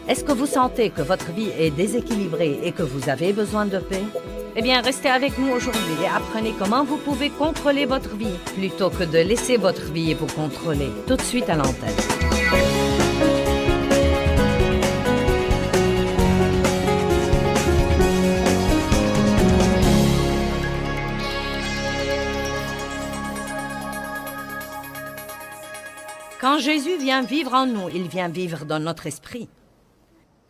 Est-ce que vous sentez que votre vie est déséquilibrée et que vous avez besoin de paix? Eh bien, restez avec nous aujourd'hui et apprenez comment vous pouvez contrôler votre vie plutôt que de laisser votre vie vous contrôler. Tout de suite à l'antenne. Quand Jésus vient vivre en nous, il vient vivre dans notre esprit.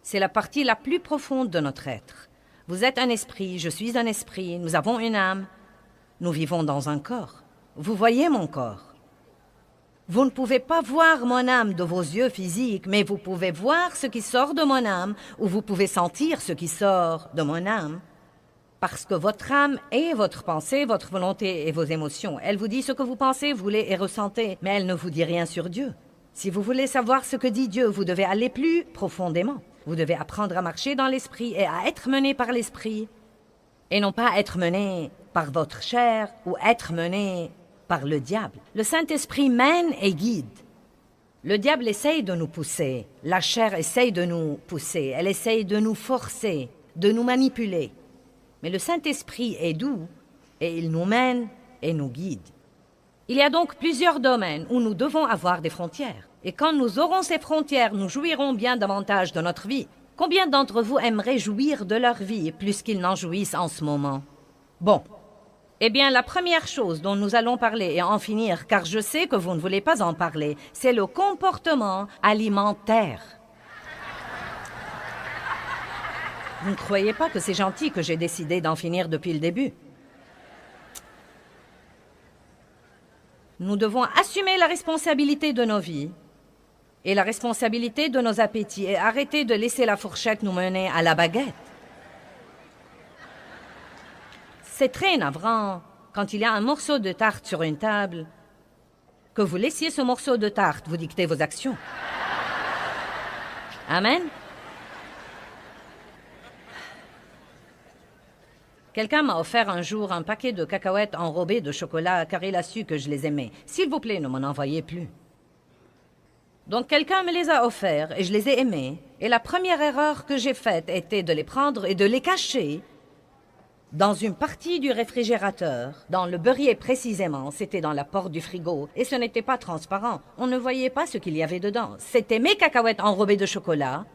C'est la partie la plus profonde de notre être. Vous êtes un esprit, je suis un esprit, nous avons une âme. Nous vivons dans un corps. Vous voyez mon corps. Vous ne pouvez pas voir mon âme de vos yeux physiques, mais vous pouvez voir ce qui sort de mon âme, ou vous pouvez sentir ce qui sort de mon âme. Parce que votre âme est votre pensée, votre volonté et vos émotions. Elle vous dit ce que vous pensez, voulez et ressentez, mais elle ne vous dit rien sur Dieu. Si vous voulez savoir ce que dit Dieu, vous devez aller plus profondément. Vous devez apprendre à marcher dans l'esprit et à être mené par l'esprit, et non pas être mené par votre chair ou être mené par le diable. Le Saint-Esprit mène et guide. Le diable essaye de nous pousser, la chair essaye de nous pousser, elle essaye de nous forcer, de nous manipuler. Mais le Saint-Esprit est doux et il nous mène et nous guide. Il y a donc plusieurs domaines où nous devons avoir des frontières. Et quand nous aurons ces frontières, nous jouirons bien davantage de notre vie. Combien d'entre vous aimeraient jouir de leur vie plus qu'ils n'en jouissent en ce moment? Bon. Eh bien, la première chose dont nous allons parler et en finir, car je sais que vous ne voulez pas en parler, c'est le comportement alimentaire. Vous ne croyez pas que c'est gentil que j'ai décidé d'en finir depuis le début? Nous devons assumer la responsabilité de nos vies et la responsabilité de nos appétits et arrêter de laisser la fourchette nous mener à la baguette. C'est très navrant, quand il y a un morceau de tarte sur une table, que vous laissiez ce morceau de tarte vous dicter vos actions. Amen? Quelqu'un m'a offert un jour un paquet de cacahuètes enrobées de chocolat car il a su que je les aimais. S'il vous plaît, ne m'en envoyez plus. Donc quelqu'un me les a offerts et je les ai aimés. Et la première erreur que j'ai faite était de les prendre et de les cacher dans une partie du réfrigérateur, dans le beurrier précisément. C'était dans la porte du frigo et ce n'était pas transparent. On ne voyait pas ce qu'il y avait dedans. C'était mes cacahuètes enrobées de chocolat.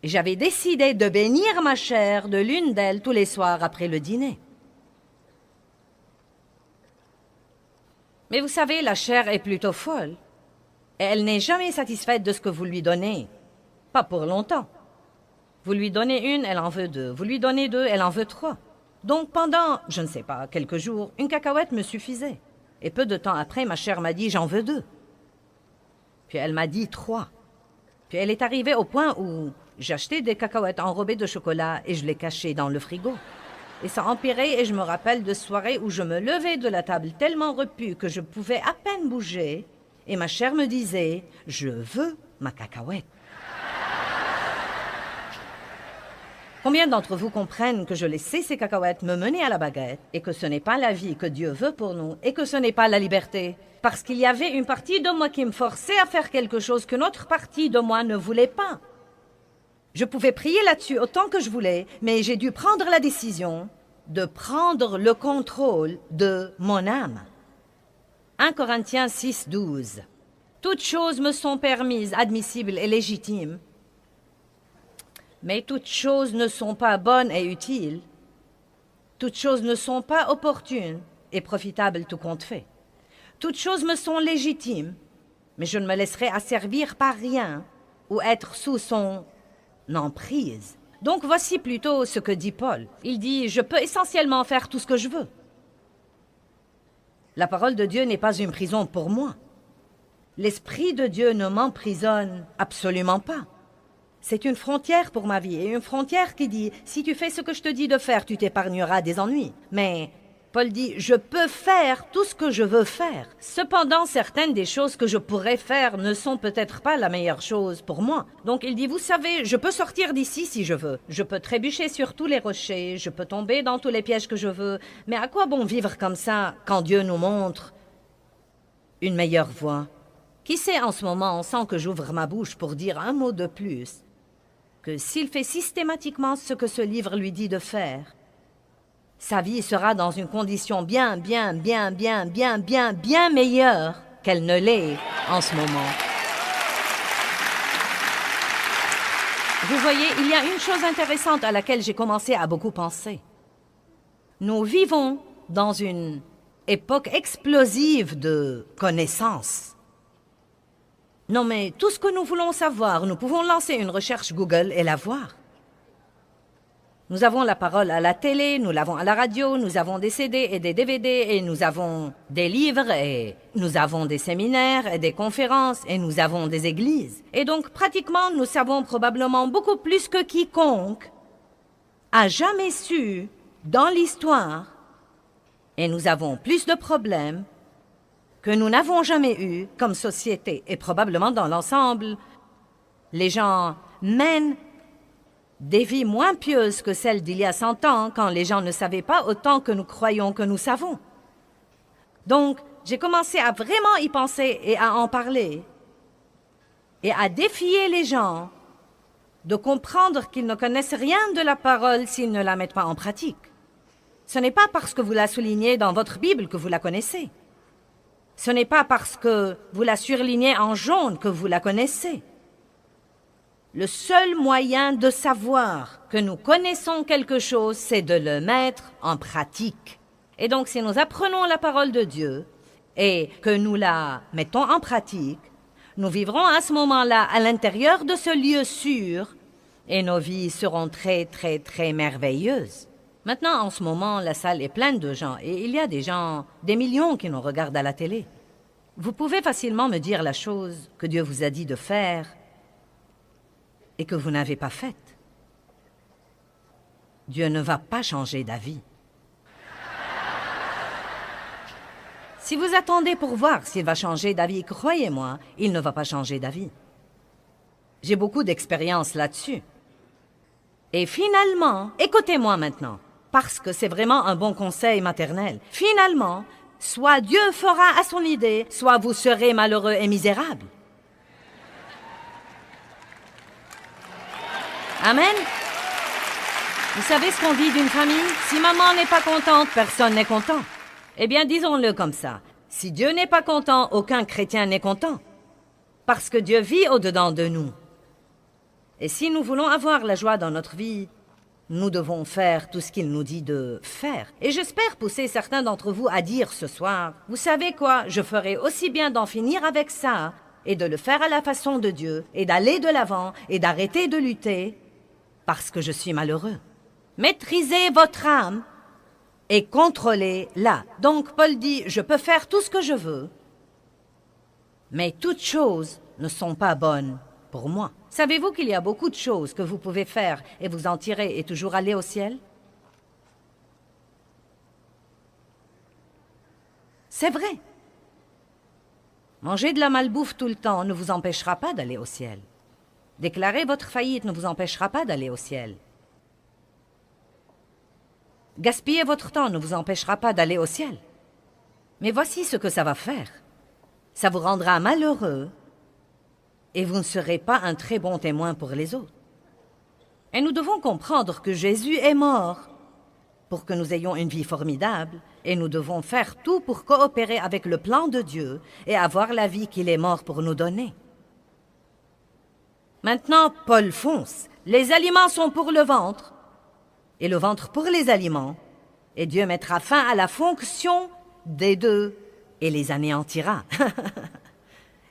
J'avais décidé de bénir ma chair de l'une d'elles tous les soirs après le dîner. Mais vous savez, la chair est plutôt folle. Et elle n'est jamais satisfaite de ce que vous lui donnez. Pas pour longtemps. Vous lui donnez une, elle en veut deux. Vous lui donnez deux, elle en veut trois. Donc pendant, je ne sais pas, quelques jours, une cacahuète me suffisait. Et peu de temps après, ma chair m'a dit « j'en veux deux ». Puis elle m'a dit « trois ». Puis elle est arrivée au point où j'achetais des cacahuètes enrobées de chocolat et je les cachais dans le frigo. Et ça empirait et je me rappelle de soirées où je me levais de la table tellement repue que je pouvais à peine bouger et ma chair me disait « je veux ma cacahuète ». Combien d'entre vous comprennent que je laissais ces cacahuètes me mener à la baguette et que ce n'est pas la vie que Dieu veut pour nous et que ce n'est pas la liberté? Parce qu'il y avait une partie de moi qui me forçait à faire quelque chose qu'une autre partie de moi ne voulait pas. Je pouvais prier là-dessus autant que je voulais, mais j'ai dû prendre la décision de prendre le contrôle de mon âme. 1 Corinthiens 6, 12. Toutes choses me sont permises, admissibles et légitimes, mais toutes choses ne sont pas bonnes et utiles. Toutes choses ne sont pas opportunes et profitables tout compte fait. Toutes choses me sont légitimes, mais je ne me laisserai asservir par rien ou être sous son emprise. Donc voici plutôt ce que dit Paul. Il dit « Je peux essentiellement faire tout ce que je veux ». La parole de Dieu n'est pas une prison pour moi. L'Esprit de Dieu ne m'emprisonne absolument pas. C'est une frontière pour ma vie, et une frontière qui dit « Si tu fais ce que je te dis de faire, tu t'épargneras des ennuis ». Mais Paul dit « Je peux faire tout ce que je veux faire ». Cependant, certaines des choses que je pourrais faire ne sont peut-être pas la meilleure chose pour moi. Donc il dit « Vous savez, je peux sortir d'ici si je veux. Je peux trébucher sur tous les rochers, je peux tomber dans tous les pièges que je veux. Mais à quoi bon vivre comme ça quand Dieu nous montre une meilleure voie? Qui sait en ce moment, sans que j'ouvre ma bouche pour dire un mot de plus, que s'il fait systématiquement ce que ce livre lui dit de faire, sa vie sera dans une condition bien meilleure qu'elle ne l'est en ce moment. Vous voyez, il y a une chose intéressante à laquelle j'ai commencé à beaucoup penser. Nous vivons dans une époque explosive de connaissances. Non, mais tout ce que nous voulons savoir, nous pouvons lancer une recherche Google et la voir. Nous avons la parole à la télé, nous l'avons à la radio, nous avons des CD et des DVD, et nous avons des livres, et nous avons des séminaires et des conférences, et nous avons des églises. Et donc, pratiquement, nous savons probablement beaucoup plus que quiconque a jamais su dans l'histoire, et nous avons plus de problèmes que nous n'avons jamais eu comme société, et probablement dans l'ensemble, les gens mènent des vies moins pieuses que celles d'il y a 100 ans, quand les gens ne savaient pas autant que nous croyons que nous savons. Donc, j'ai commencé à vraiment y penser et à en parler, et à défier les gens de comprendre qu'ils ne connaissent rien de la parole s'ils ne la mettent pas en pratique. Ce n'est pas parce que vous la soulignez dans votre Bible que vous la connaissez. Ce n'est pas parce que vous la surlignez en jaune que vous la connaissez. Le seul moyen de savoir que nous connaissons quelque chose, c'est de le mettre en pratique. Et donc, si nous apprenons la parole de Dieu et que nous la mettons en pratique, nous vivrons à ce moment-là à l'intérieur de ce lieu sûr et nos vies seront très merveilleuses. Maintenant, en ce moment, la salle est pleine de gens et il y a des gens, des millions qui nous regardent à la télé. Vous pouvez facilement me dire la chose que Dieu vous a dit de faire et que vous n'avez pas faite. Dieu ne va pas changer d'avis. Si vous attendez pour voir s'il va changer d'avis, croyez-moi, il ne va pas changer d'avis. J'ai beaucoup d'expérience là-dessus. Et finalement, écoutez-moi maintenant, parce que c'est vraiment un bon conseil maternel. Finalement, soit Dieu fera à son idée, soit vous serez malheureux et misérable. Amen. Vous savez ce qu'on dit d'une famille? Si maman n'est pas contente, personne n'est content. Eh bien, disons-le comme ça. Si Dieu n'est pas content, aucun chrétien n'est content. Parce que Dieu vit au-dedans de nous. Et si nous voulons avoir la joie dans notre vie, nous devons faire tout ce qu'il nous dit de faire. Et j'espère pousser certains d'entre vous à dire ce soir, « Vous savez quoi, je ferai aussi bien d'en finir avec ça, et de le faire à la façon de Dieu, et d'aller de l'avant, et d'arrêter de lutter, parce que je suis malheureux. » Maîtrisez votre âme et contrôlez-la. Donc Paul dit, « Je peux faire tout ce que je veux, mais toutes choses ne sont pas bonnes pour moi. » Savez-vous qu'il y a beaucoup de choses que vous pouvez faire et vous en tirer et toujours aller au ciel? C'est vrai. Manger de la malbouffe tout le temps ne vous empêchera pas d'aller au ciel. Déclarer votre faillite ne vous empêchera pas d'aller au ciel. Gaspiller votre temps ne vous empêchera pas d'aller au ciel. Mais voici ce que ça va faire. Ça vous rendra malheureux et vous ne serez pas un très bon témoin pour les autres. Et nous devons comprendre que Jésus est mort pour que nous ayons une vie formidable et nous devons faire tout pour coopérer avec le plan de Dieu et avoir la vie qu'il est mort pour nous donner. Maintenant, Paul fonce. Les aliments sont pour le ventre et le ventre pour les aliments, et Dieu mettra fin à la fonction des deux et les anéantira.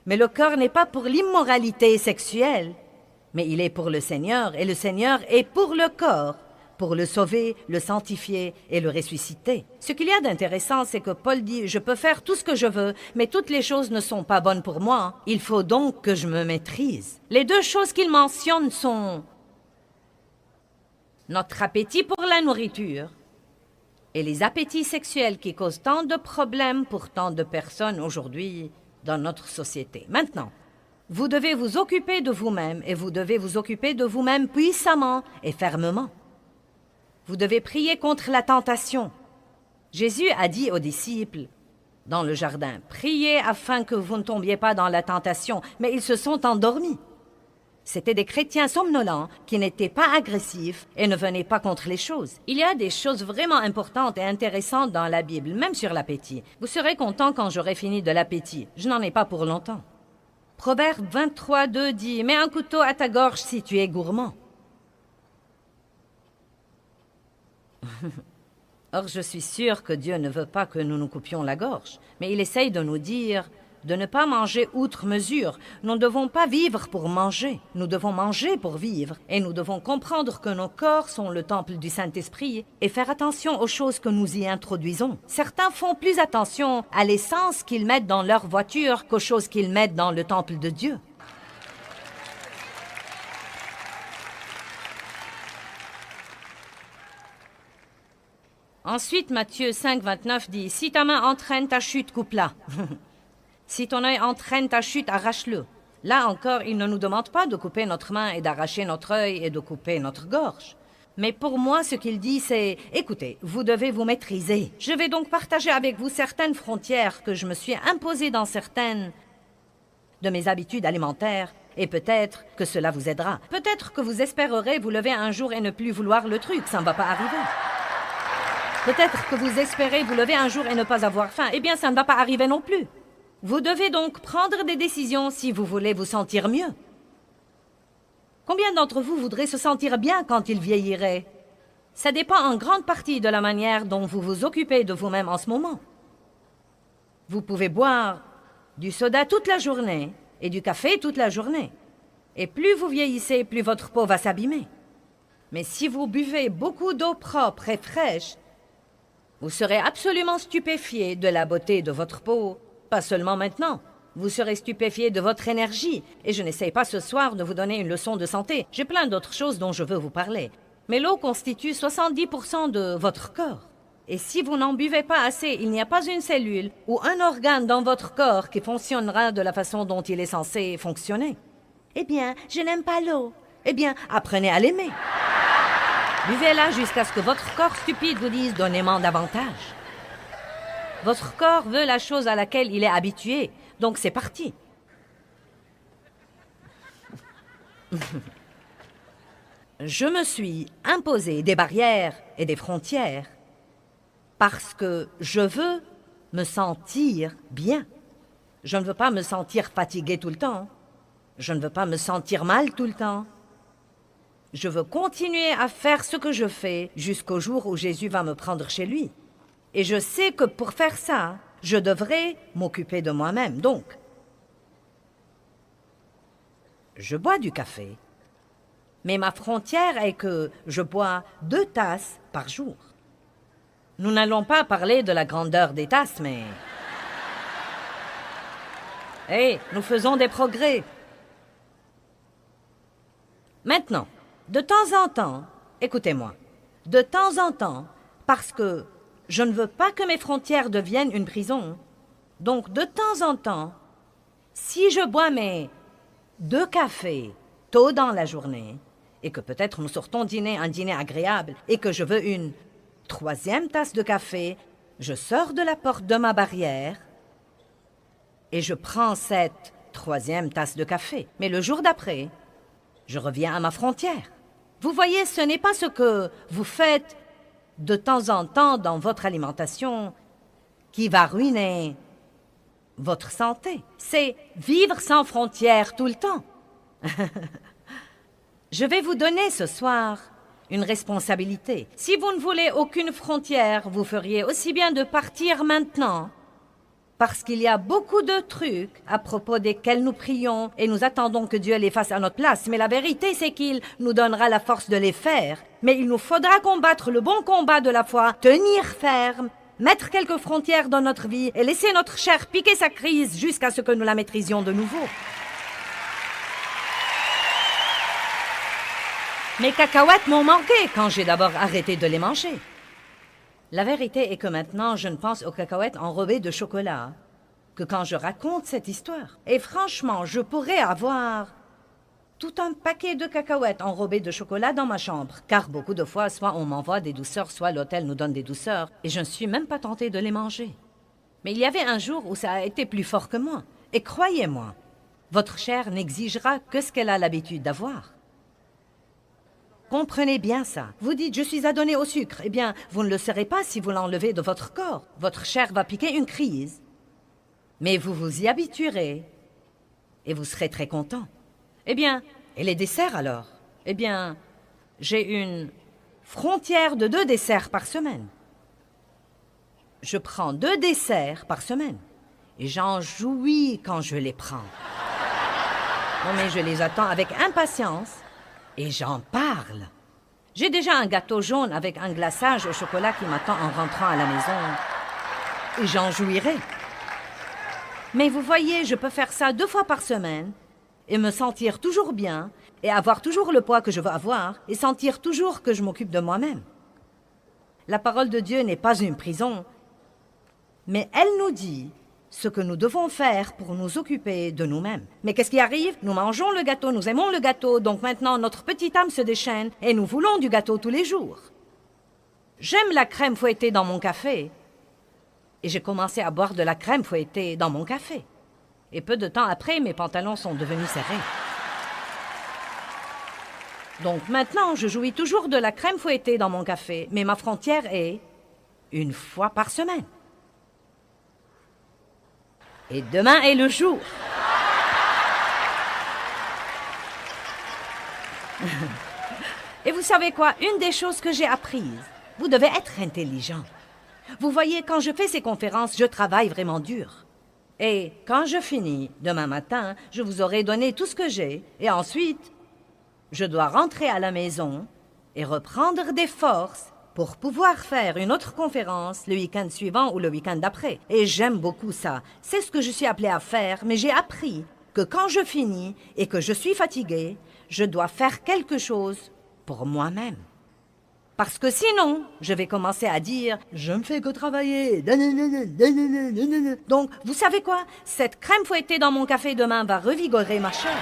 Mais le corps n'est pas pour l'immoralité sexuelle, mais il est pour le Seigneur, et le Seigneur est pour le corps, pour le sauver, le sanctifier et le ressusciter. Ce qu'il y a d'intéressant, c'est que Paul dit « Je peux faire tout ce que je veux, mais toutes les choses ne sont pas bonnes pour moi. Il faut donc que je me maîtrise. » Les deux choses qu'il mentionne sont notre appétit pour la nourriture et les appétits sexuels qui causent tant de problèmes pour tant de personnes aujourd'hui dans notre société. Maintenant, vous devez vous occuper de vous-même et vous devez vous occuper de vous-même puissamment et fermement. Vous devez prier contre la tentation. Jésus a dit aux disciples, dans le jardin. Priez afin que vous ne tombiez pas dans la tentation. Mais ils se sont endormis. C'étaient des chrétiens somnolents qui n'étaient pas agressifs et ne venaient pas contre les choses. Il y a des choses vraiment importantes et intéressantes dans la Bible, même sur l'appétit. Vous serez content quand j'aurai fini de l'appétit. Je n'en ai pas pour longtemps. Proverbe 23, 2 dit « Mets un couteau à ta gorge si tu es gourmand. » Or, je suis sûre que Dieu ne veut pas que nous nous coupions la gorge, mais il essaye de nous dire de ne pas manger outre mesure. Nous ne devons pas vivre pour manger, nous devons manger pour vivre. Et nous devons comprendre que nos corps sont le temple du Saint-Esprit et faire attention aux choses que nous y introduisons. Certains font plus attention à l'essence qu'ils mettent dans leur voiture qu'aux choses qu'ils mettent dans le temple de Dieu. Ensuite, Matthieu 5, 29 dit « Si ta main entraîne ta chute, coupe-la. Si ton œil entraîne ta chute, arrache-le. » Là encore, il ne nous demande pas de couper notre main et d'arracher notre œil et de couper notre gorge. Mais pour moi, ce qu'il dit, c'est « Écoutez, vous devez vous maîtriser. Je vais donc partager avec vous certaines frontières que je me suis imposées dans certaines de mes habitudes alimentaires. Et peut-être que cela vous aidera. Peut-être que vous espérerez vous lever un jour et ne plus vouloir le truc. Ça ne va pas arriver. Peut-être que vous espérez vous lever un jour et ne pas avoir faim. Eh bien, ça ne va pas arriver non plus. Vous devez donc prendre des décisions si vous voulez vous sentir mieux. Combien d'entre vous voudraient se sentir bien quand ils vieilliraient? Ça dépend en grande partie de la manière dont vous vous occupez de vous-même en ce moment. Vous pouvez boire du soda toute la journée et du café toute la journée. Et plus vous vieillissez, plus votre peau va s'abîmer. Mais si vous buvez beaucoup d'eau propre et fraîche, vous serez absolument stupéfié de la beauté de votre peau. Pas seulement maintenant. Vous serez stupéfié de votre énergie. Et je n'essaye pas ce soir de vous donner une leçon de santé. J'ai plein d'autres choses dont je veux vous parler. Mais l'eau constitue 70% de votre corps. Et si vous n'en buvez pas assez, il n'y a pas une cellule ou un organe dans votre corps qui fonctionnera de la façon dont il est censé fonctionner. Eh bien, je n'aime pas l'eau. Eh bien, apprenez à l'aimer. Buvez-la jusqu'à ce que votre corps stupide vous dise « donnez-moi davantage ». Votre corps veut la chose à laquelle il est habitué, donc c'est parti. Je me suis imposé des barrières et des frontières parce que je veux me sentir bien. Je ne veux pas me sentir fatigué tout le temps. Je ne veux pas me sentir mal tout le temps. Je veux continuer à faire ce que je fais jusqu'au jour où Jésus va me prendre chez lui. Et je sais que pour faire ça, je devrais m'occuper de moi-même. Donc, je bois du café. Mais ma frontière est que je bois 2 tasses par jour. Nous n'allons pas parler de la grandeur des tasses, mais... Hé, nous faisons des progrès. Maintenant, de temps en temps, écoutez-moi, de temps en temps, parce que je ne veux pas que mes frontières deviennent une prison, donc de temps en temps, si je bois mes 2 cafés tôt dans la journée, et que peut-être nous sortons dîner un dîner agréable, et que je veux une 3e tasse de café, je sors de la porte de ma barrière, et je prends cette 3e tasse de café. Mais le jour d'après, je reviens à ma frontière. Vous voyez, ce n'est pas ce que vous faites de temps en temps dans votre alimentation qui va ruiner votre santé. C'est vivre sans frontières tout le temps. Je vais vous donner ce soir une responsabilité. Si vous ne voulez aucune frontière, vous feriez aussi bien de partir maintenant. Parce qu'il y a beaucoup de trucs à propos desquels nous prions et nous attendons que Dieu les fasse à notre place. Mais la vérité, c'est qu'il nous donnera la force de les faire. Mais il nous faudra combattre le bon combat de la foi, tenir ferme, mettre quelques frontières dans notre vie et laisser notre chair piquer sa crise jusqu'à ce que nous la maîtrisions de nouveau. Mes cacahuètes m'ont manqué quand j'ai d'abord arrêté de les manger. La vérité est que maintenant, je ne pense aux cacahuètes enrobées de chocolat que quand je raconte cette histoire. Et franchement, je pourrais avoir tout un paquet de cacahuètes enrobées de chocolat dans ma chambre. Car beaucoup de fois, soit on m'envoie des douceurs, soit l'hôtel nous donne des douceurs. Et je ne suis même pas tentée de les manger. Mais il y avait un jour où ça a été plus fort que moi. Et croyez-moi, votre chair n'exigera que ce qu'elle a l'habitude d'avoir. Comprenez bien ça. Vous dites, je suis adonné au sucre. Eh bien, vous ne le serez pas si vous l'enlevez de votre corps. Votre chair va piquer une crise. Mais vous vous y habituerez. Et vous serez très content. Eh bien, et les desserts alors? Eh bien, j'ai une frontière de 2 desserts par semaine. Je prends 2 desserts par semaine. Et j'en jouis quand je les prends. Non, mais je les attends avec impatience. Et j'en parle. J'ai déjà un gâteau jaune avec un glaçage au chocolat qui m'attend en rentrant à la maison. Et j'en jouirai. Mais vous voyez, je peux faire ça 2 fois par semaine et me sentir toujours bien et avoir toujours le poids que je veux avoir et sentir toujours que je m'occupe de moi-même. La parole de Dieu n'est pas une prison, mais elle nous dit ce que nous devons faire pour nous occuper de nous-mêmes. Mais qu'est-ce qui arrive? Nous mangeons le gâteau, nous aimons le gâteau, donc maintenant notre petite âme se déchaîne et nous voulons du gâteau tous les jours. J'aime la crème fouettée dans mon café. Et j'ai commencé à boire de la crème fouettée dans mon café. Et peu de temps après, mes pantalons sont devenus serrés. Donc maintenant, je jouis toujours de la crème fouettée dans mon café, mais ma frontière est 1 fois par semaine. Et demain est le jour. Et vous savez quoi? Une des choses que j'ai apprises, vous devez être intelligent. Vous voyez, quand je fais ces conférences, je travaille vraiment dur. Et quand je finis, demain matin, je vous aurai donné tout ce que j'ai. Et ensuite, je dois rentrer à la maison et reprendre des forces pour pouvoir faire une autre conférence le week-end suivant ou le week-end d'après. Et j'aime beaucoup ça. C'est ce que je suis appelée à faire, mais j'ai appris que quand je finis et que je suis fatiguée, je dois faire quelque chose pour moi-même. Parce que sinon, je vais commencer à dire « Je ne fais que travailler. » Donc, vous savez quoi? Cette crème fouettée dans mon café demain va revigorer ma chair.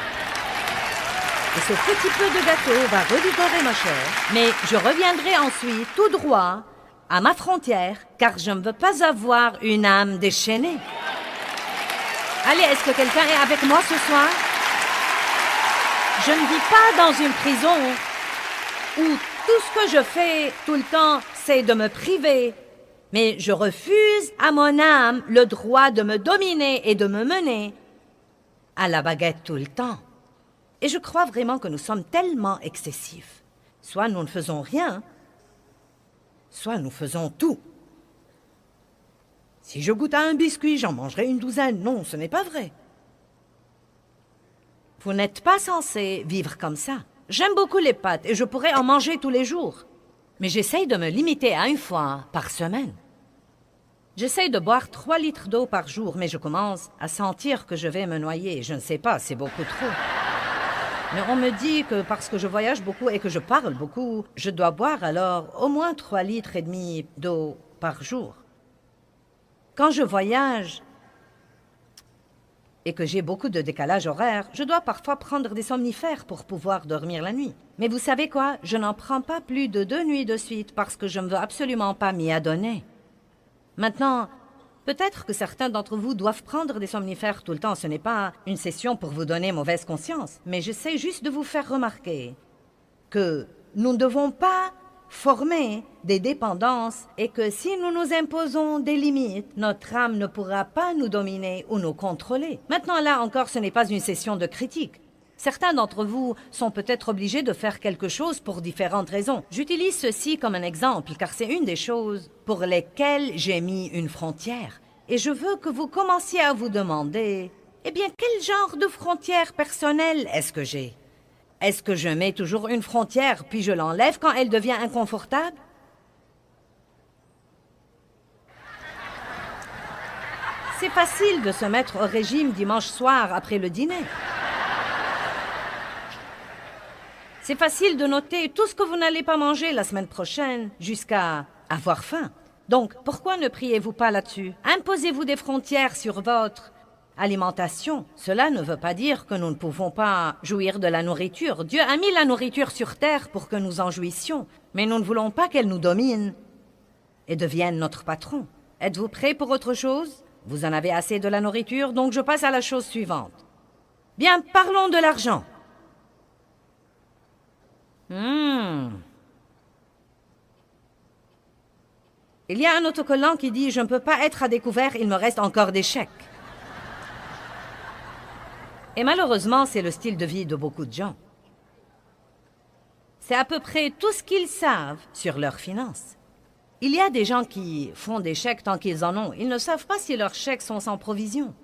Et ce petit peu de gâteau va revigorer ma chair. Mais je reviendrai ensuite tout droit à ma frontière, car je ne veux pas avoir une âme déchaînée. Allez, est-ce que quelqu'un est avec moi ce soir? Je ne vis pas dans une prison où tout ce que je fais tout le temps, c'est de me priver. Mais je refuse à mon âme le droit de me dominer et de me mener à la baguette tout le temps. Et je crois vraiment que nous sommes tellement excessifs. Soit nous ne faisons rien, soit nous faisons tout. Si je goûte à un biscuit, j'en mangerai une douzaine. Non, ce n'est pas vrai. Vous n'êtes pas censé vivre comme ça. J'aime beaucoup les pâtes et je pourrais en manger tous les jours. Mais j'essaye de me limiter à 1 fois par semaine. J'essaye de boire 3 litres d'eau par jour, mais je commence à sentir que je vais me noyer. Je ne sais pas, c'est beaucoup trop. Mais on me dit que parce que je voyage beaucoup et que je parle beaucoup, je dois boire alors au moins 3,5 litres d'eau par jour. Quand je voyage et que j'ai beaucoup de décalage horaire, je dois parfois prendre des somnifères pour pouvoir dormir la nuit. Mais vous savez quoi? Je n'en prends pas plus de 2 nuits de suite parce que je ne veux absolument pas m'y adonner. Maintenant, peut-être que certains d'entre vous doivent prendre des somnifères tout le temps. Ce n'est pas une session pour vous donner mauvaise conscience. Mais j'essaie juste de vous faire remarquer que nous ne devons pas former des dépendances et que si nous nous imposons des limites, notre âme ne pourra pas nous dominer ou nous contrôler. Maintenant, là encore, ce n'est pas une session de critique. Certains d'entre vous sont peut-être obligés de faire quelque chose pour différentes raisons. J'utilise ceci comme un exemple, car c'est une des choses pour lesquelles j'ai mis une frontière. Et je veux que vous commenciez à vous demander, eh bien, quel genre de frontière personnelle est-ce que j'ai? Est-ce que je mets toujours une frontière, puis je l'enlève quand elle devient inconfortable? C'est facile de se mettre au régime dimanche soir après le dîner. C'est facile de noter tout ce que vous n'allez pas manger la semaine prochaine jusqu'à avoir faim. Donc, pourquoi ne priez-vous pas là-dessus? Imposez-vous des frontières sur votre alimentation. Cela ne veut pas dire que nous ne pouvons pas jouir de la nourriture. Dieu a mis la nourriture sur terre pour que nous en jouissions, mais nous ne voulons pas qu'elle nous domine et devienne notre patron. Êtes-vous prêts pour autre chose? Vous en avez assez de la nourriture, donc je passe à la chose suivante. Bien, parlons de l'argent. Il y a un autocollant qui dit « Je ne peux pas être à découvert, il me reste encore des chèques. » Et malheureusement, c'est le style de vie de beaucoup de gens. C'est à peu près tout ce qu'ils savent sur leurs finances. Il y a des gens qui font des chèques tant qu'ils en ont. Ils ne savent pas si leurs chèques sont sans provision.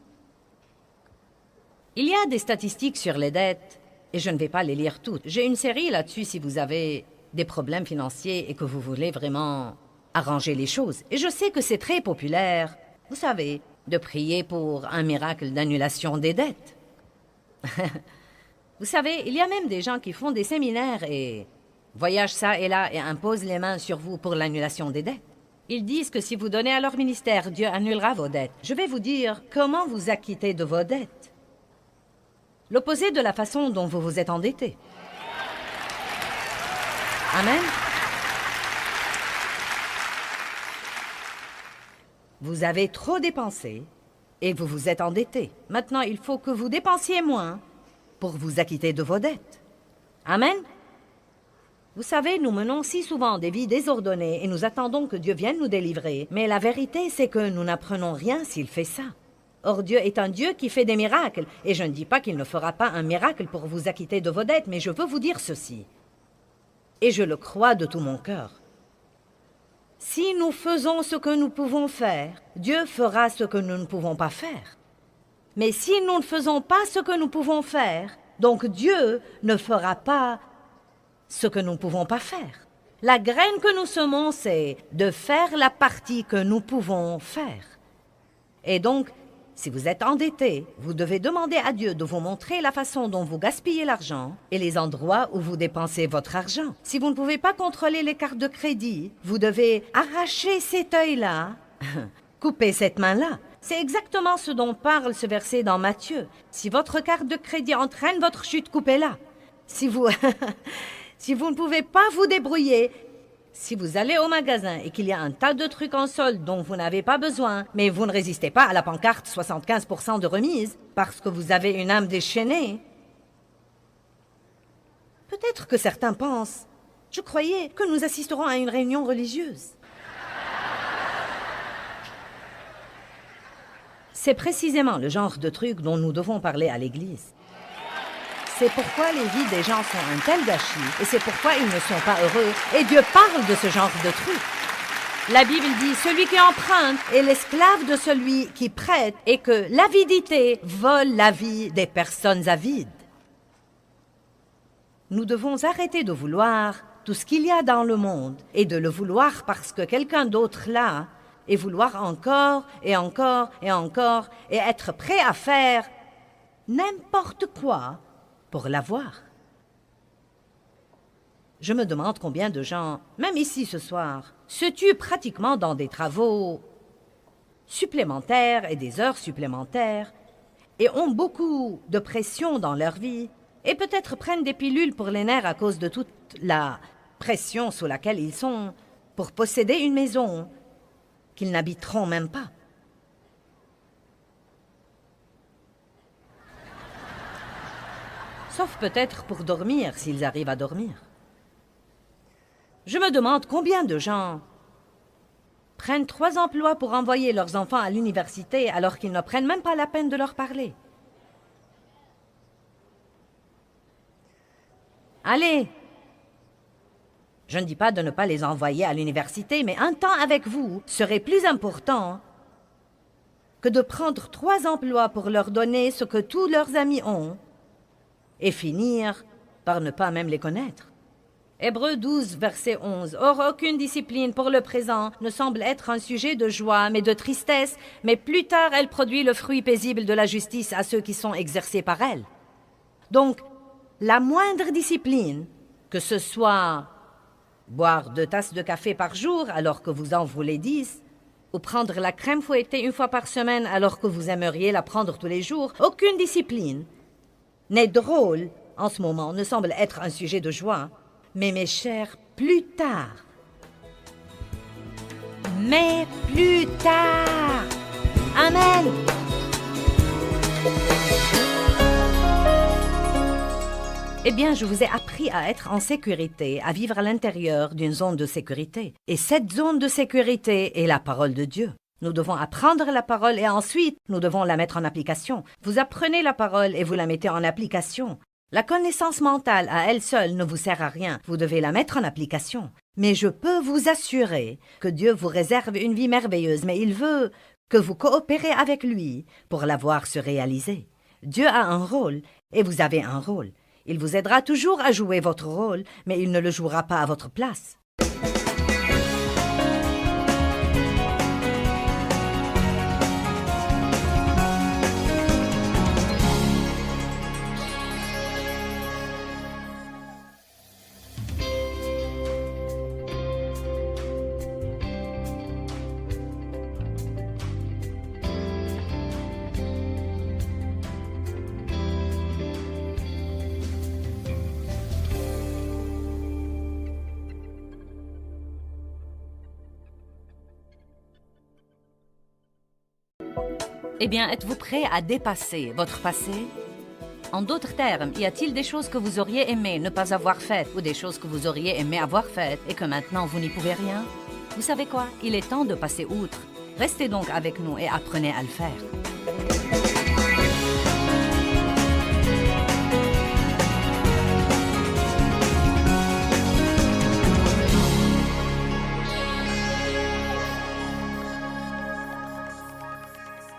Il y a des statistiques sur les dettes, et je ne vais pas les lire toutes. J'ai une série là-dessus si vous avez des problèmes financiers et que vous voulez vraiment arranger les choses. Et je sais que c'est très populaire, vous savez, de prier pour un miracle d'annulation des dettes. Vous savez, il y a même des gens qui font des séminaires et voyagent ça et là et imposent les mains sur vous pour l'annulation des dettes. Ils disent que si vous donnez à leur ministère, Dieu annulera vos dettes. Je vais vous dire comment vous acquitter de vos dettes. L'opposé de la façon dont vous vous êtes endetté. Amen. Vous avez trop dépensé et vous vous êtes endetté. Maintenant, il faut que vous dépensiez moins pour vous acquitter de vos dettes. Amen. Vous savez, nous menons si souvent des vies désordonnées et nous attendons que Dieu vienne nous délivrer. Mais la vérité, c'est que nous n'apprenons rien s'il fait ça. Or, Dieu est un Dieu qui fait des miracles. Et je ne dis pas qu'il ne fera pas un miracle pour vous acquitter de vos dettes, mais je veux vous dire ceci. Et je le crois de tout mon cœur. Si nous faisons ce que nous pouvons faire, Dieu fera ce que nous ne pouvons pas faire. Mais si nous ne faisons pas ce que nous pouvons faire, donc Dieu ne fera pas ce que nous ne pouvons pas faire. La graine que nous semons, c'est de faire la partie que nous pouvons faire. Et donc, si vous êtes endetté, vous devez demander à Dieu de vous montrer la façon dont vous gaspillez l'argent et les endroits où vous dépensez votre argent. Si vous ne pouvez pas contrôler les cartes de crédit, vous devez arracher cet œil-là, couper cette main-là. C'est exactement ce dont parle ce verset dans Matthieu. Si votre carte de crédit entraîne votre chute, coupez-la. Si vous ne pouvez pas vous débrouiller, si vous allez au magasin et qu'il y a un tas de trucs en solde dont vous n'avez pas besoin, mais vous ne résistez pas à la pancarte 75% de remise parce que vous avez une âme déchaînée, peut-être que certains pensent, je croyais que nous assisterons à une réunion religieuse. C'est précisément le genre de truc dont nous devons parler à l'Église. C'est pourquoi les vies des gens sont un tel gâchis, et c'est pourquoi ils ne sont pas heureux. Et Dieu parle de ce genre de truc. La Bible dit, celui qui emprunte est l'esclave de celui qui prête, et que l'avidité vole la vie des personnes avides. Nous devons arrêter de vouloir tout ce qu'il y a dans le monde, et de le vouloir parce que quelqu'un d'autre l'a, et vouloir encore, et encore, et encore, et être prêt à faire n'importe quoi pour l'avoir. Je me demande combien de gens, même ici ce soir, se tuent pratiquement dans des travaux supplémentaires et des heures supplémentaires et ont beaucoup de pression dans leur vie et peut-être prennent des pilules pour les nerfs à cause de toute la pression sous laquelle ils sont pour posséder une maison qu'ils n'habiteront même pas. Sauf peut-être pour dormir, s'ils arrivent à dormir. Je me demande combien de gens prennent 3 emplois pour envoyer leurs enfants à l'université alors qu'ils ne prennent même pas la peine de leur parler. Allez! Je ne dis pas de ne pas les envoyer à l'université, mais un temps avec vous serait plus important que de prendre 3 emplois pour leur donner ce que tous leurs amis ont et finir par ne pas même les connaître. Hébreux 12, verset 11. Or, aucune discipline pour le présent ne semble être un sujet de joie, mais de tristesse, mais plus tard elle produit le fruit paisible de la justice à ceux qui sont exercés par elle. Donc, la moindre discipline, que ce soit boire 2 tasses de café par jour alors que vous en voulez 10, ou prendre la crème fouettée 1 fois par semaine alors que vous aimeriez la prendre tous les jours, aucune discipline n'est drôle en ce moment, ne semble être un sujet de joie. Mais mes chers, plus tard. Mais plus tard. Amen. Eh bien, je vous ai appris à être en sécurité, à vivre à l'intérieur d'une zone de sécurité. Et cette zone de sécurité est la parole de Dieu. Nous devons apprendre la parole et ensuite, nous devons la mettre en application. Vous apprenez la parole et vous la mettez en application. La connaissance mentale à elle seule ne vous sert à rien. Vous devez la mettre en application. Mais je peux vous assurer que Dieu vous réserve une vie merveilleuse, mais il veut que vous coopérez avec lui pour la voir se réaliser. Dieu a un rôle et vous avez un rôle. Il vous aidera toujours à jouer votre rôle, mais il ne le jouera pas à votre place. Eh bien, êtes-vous prêt à dépasser votre passé? En d'autres termes, y a-t-il des choses que vous auriez aimé ne pas avoir faites ou des choses que vous auriez aimé avoir faites et que maintenant vous n'y pouvez rien? Vous savez quoi? Il est temps de passer outre. Restez donc avec nous et apprenez à le faire.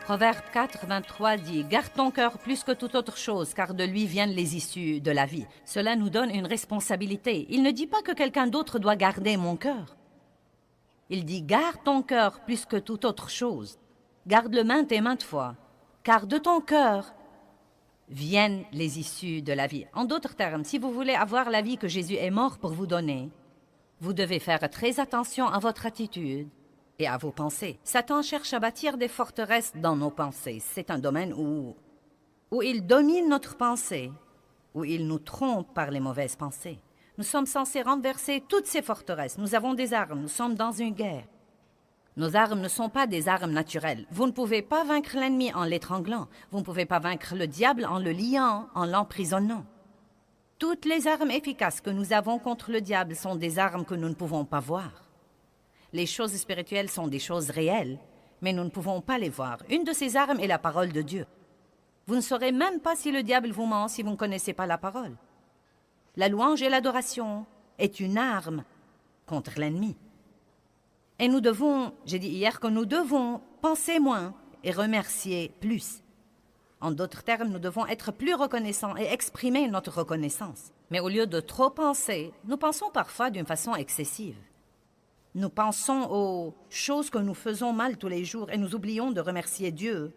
Proverbe 4, 23 dit « Garde ton cœur plus que toute autre chose, car de lui viennent les issues de la vie. » Cela nous donne une responsabilité. Il ne dit pas que quelqu'un d'autre doit garder mon cœur. Il dit « Garde ton cœur plus que toute autre chose. Garde-le maintes et maintes fois, car de ton cœur viennent les issues de la vie. » En d'autres termes, si vous voulez avoir la vie que Jésus est mort pour vous donner, vous devez faire très attention à votre attitude et à vos pensées. Satan cherche à bâtir des forteresses dans nos pensées. C'est un domaine où il domine notre pensée, où il nous trompe par les mauvaises pensées. Nous sommes censés renverser toutes ces forteresses. Nous avons des armes, nous sommes dans une guerre. Nos armes ne sont pas des armes naturelles. Vous ne pouvez pas vaincre l'ennemi en l'étranglant. Vous ne pouvez pas vaincre le diable en le liant, en l'emprisonnant. Toutes les armes efficaces que nous avons contre le diable sont des armes que nous ne pouvons pas voir. Les choses spirituelles sont des choses réelles, mais nous ne pouvons pas les voir. Une de ces armes est la parole de Dieu. Vous ne saurez même pas si le diable vous ment si vous ne connaissez pas la parole. La louange et l'adoration est une arme contre l'ennemi. Et nous devons, j'ai dit hier que nous devons penser moins et remercier plus. En d'autres termes, nous devons être plus reconnaissants et exprimer notre reconnaissance. Mais au lieu de trop penser, nous pensons parfois d'une façon excessive. Nous pensons aux choses que nous faisons mal tous les jours et nous oublions de remercier Dieu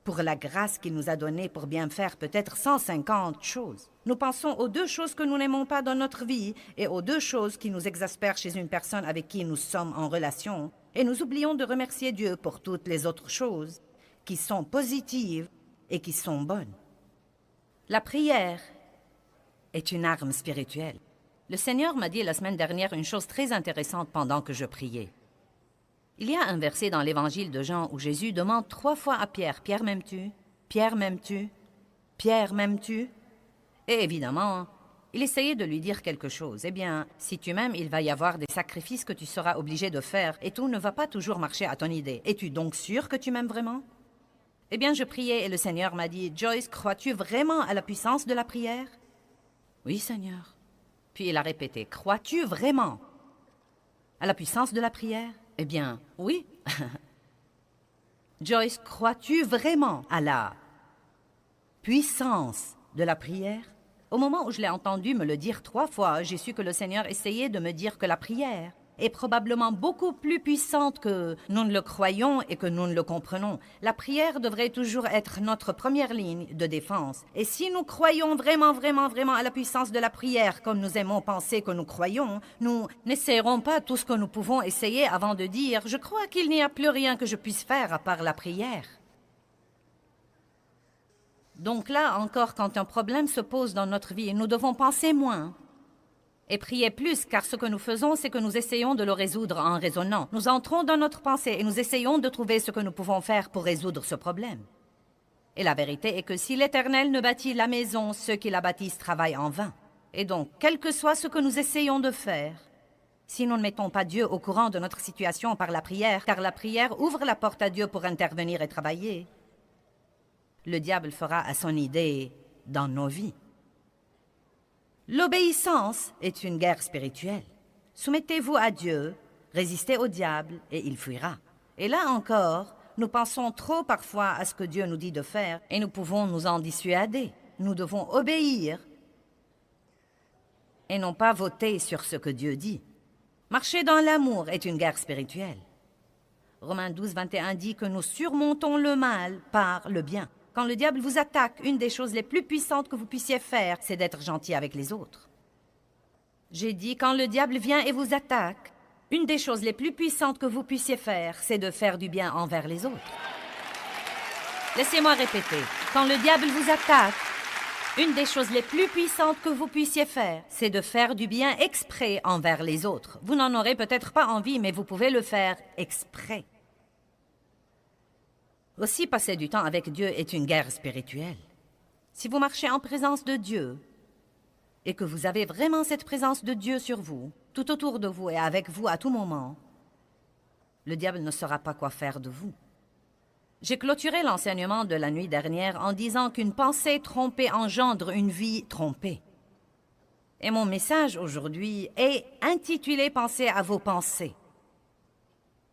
pour la grâce qu'il nous a donnée pour bien faire peut-être 150 choses. Nous pensons aux 2 choses que nous n'aimons pas dans notre vie et aux 2 choses qui nous exaspèrent chez une personne avec qui nous sommes en relation et nous oublions de remercier Dieu pour toutes les autres choses qui sont positives et qui sont bonnes. La prière est une arme spirituelle. Le Seigneur m'a dit la semaine dernière une chose très intéressante pendant que je priais. Il y a un verset dans l'Évangile de Jean où Jésus demande 3 fois à Pierre, « Pierre, m'aimes-tu? Pierre, m'aimes-tu? Pierre, m'aimes-tu? » Et évidemment, il essayait de lui dire quelque chose. Eh bien, si tu m'aimes, il va y avoir des sacrifices que tu seras obligé de faire et tout ne va pas toujours marcher à ton idée. Es-tu donc sûr que tu m'aimes vraiment? Eh bien, je priais et le Seigneur m'a dit, « Joyce, crois-tu vraiment à la puissance de la prière? » « Oui, Seigneur. » Puis il a répété, « Crois-tu vraiment à la puissance de la prière? » Eh bien, oui. « Joyce, crois-tu vraiment à la puissance de la prière? » Au moment où je l'ai entendu me le dire 3 fois, j'ai su que le Seigneur essayait de me dire que la prière est probablement beaucoup plus puissante que nous ne le croyons et que nous ne le comprenons. La prière devrait toujours être notre première ligne de défense. Et si nous croyons vraiment, vraiment, vraiment à la puissance de la prière, comme nous aimons penser que nous croyons, nous n'essayerons pas tout ce que nous pouvons essayer avant de dire « Je crois qu'il n'y a plus rien que je puisse faire à part la prière. » Donc là, encore, quand un problème se pose dans notre vie, nous devons penser moins Et priez plus, car ce que nous faisons, c'est que nous essayons de le résoudre en raisonnant. Nous entrons dans notre pensée et nous essayons de trouver ce que nous pouvons faire pour résoudre ce problème. Et la vérité est que si l'Éternel ne bâtit la maison, ceux qui la bâtissent travaillent en vain. Et donc, quel que soit ce que nous essayons de faire, si nous ne mettons pas Dieu au courant de notre situation par la prière, car la prière ouvre la porte à Dieu pour intervenir et travailler, le diable fera à son idée dans nos vies. L'obéissance est une guerre spirituelle. Soumettez-vous à Dieu, résistez au diable et il fuira. Et là encore, nous pensons trop parfois à ce que Dieu nous dit de faire et nous pouvons nous en dissuader. Nous devons obéir et non pas voter sur ce que Dieu dit. Marcher dans l'amour est une guerre spirituelle. Romains 12, 21 dit que nous surmontons le mal par le bien. Quand le diable vous attaque, une des choses les plus puissantes que vous puissiez faire, c'est d'être gentil avec les autres. J'ai dit, quand le diable vient et vous attaque, une des choses les plus puissantes que vous puissiez faire, c'est de faire du bien envers les autres. Laissez-moi répéter. Quand le diable vous attaque, une des choses les plus puissantes que vous puissiez faire, c'est de faire du bien exprès envers les autres. Vous n'en aurez peut-être pas envie, mais vous pouvez le faire exprès. Aussi, passer du temps avec Dieu est une guerre spirituelle. Si vous marchez en présence de Dieu et que vous avez vraiment cette présence de Dieu sur vous, tout autour de vous et avec vous à tout moment, le diable ne saura pas quoi faire de vous. J'ai clôturé l'enseignement de la nuit dernière en disant qu'une pensée trompée engendre une vie trompée. Et mon message aujourd'hui est intitulé « Pensez à vos pensées ».